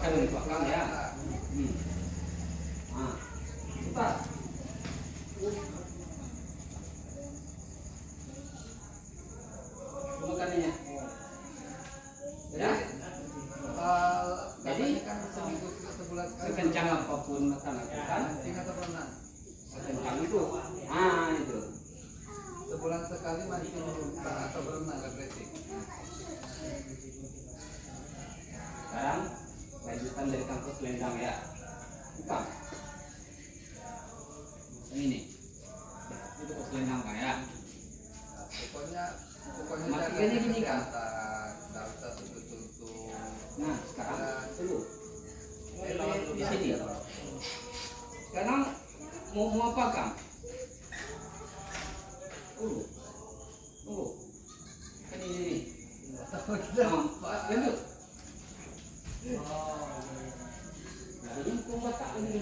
makan di belakang ya. Nah, cepat. Makannya. Ya. Jadi kan seminggu sebulan sekencang apapun makan lakukan. tingkat pernah. Sekencang itu. Ah itu. Sebulan sekali masih atau berenang nggak berarti. Sekarang lanjutan dari kampus Lendang ya. Bukan. Ini. Itu kampus Lendang kan ya. Pokoknya Maksudnya gini kan. Nggak usah tutup. Nah sekarang dulu. Di sini. Sekarang mau apa kan? Tunggu. Kan ini. Nampak lanjut. Jadi kumpul tak ini.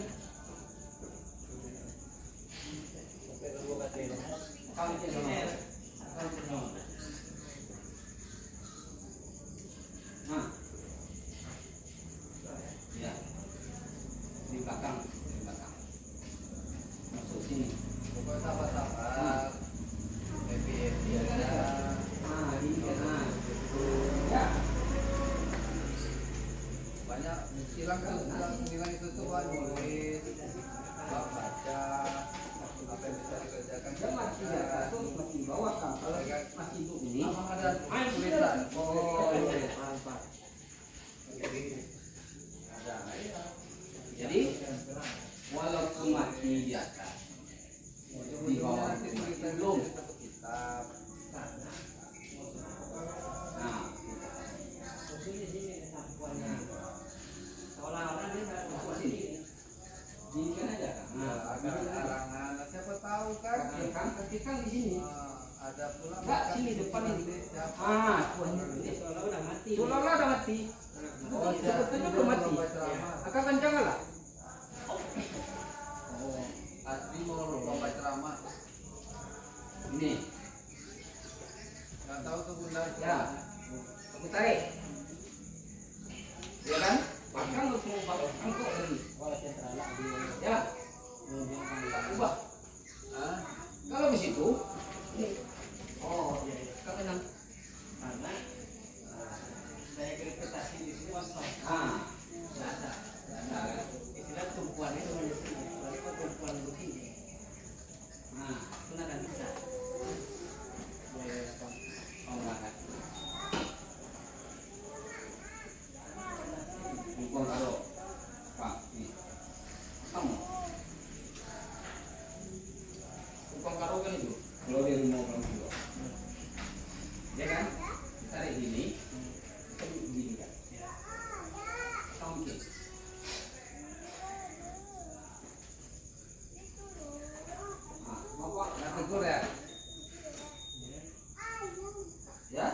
Nah, ya, di belakang, masuk sini. Pokoknya sahabat-sahabat, happy aja. Nah, ini kan, ya. Banyak hilang itu tuh kan nulis, baca, apa yang bisa dikerjakan. Dia masih di atas tuh masih bawah kan, kalau masih hidup ini. Abang ada tulisan. Oh, Jadi walaupun mati di atas, di bawah itu masih belum. Kitab. Nah, ini kan aja kan. Nah, Ada larangan, siapa tahu kan? kaki kan di sini. Ada pula. Enggak, sini depan ini. Siapa? Seolah udah mati. Oh, Sebetulnya belum mati. Akan kencang lah. Oh, asli mau lupa ceramah. Ini, Nggak tahu tuh bunda. ya. Aku tarik. Ya kan? Bahkan harus mau angkut lagi. Ya. Tak ubah. Hah? Kalau di situ, ini. Oh, iya. Ke kanan. Saya interpretasi di sini kosong. Ah, Nggak ada. nah, kan? Istilah tumpuan itu di sini. Kalau tumpuan begini, Nah, itu nggak akan bisa. oh, enggak kan? Mumpung karo. Pak, ini. Kamu. Mumpung karo kan itu. Kalau di rumah orang tua. Ya kan? Tarik gini. Gini kan. Oke. Ah, bapak Nggak tegur ya? ya.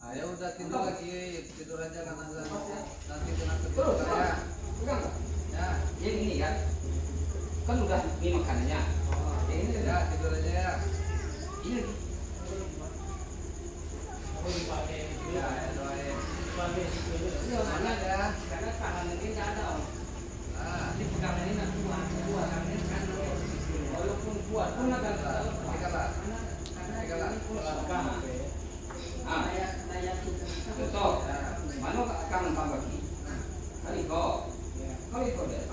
Ayo udah tidur lagi, tidur aja kan nanti kena tegur Terus, ya. pegang nggak? Ya, Yang ini kan, kan udah ini makanannya. Yang ini ya tidur aja ya. ini. Ya, doain. Ini Mana ya? Karena tangan ini nggak ada om. Ah, Ini pegangan ini nggak kuat. Karena ini kan walaupun kuat pun akan tiga lah. Tiga lah. ah, daya betul. Mana akan tambah lagi? Kali kau deh.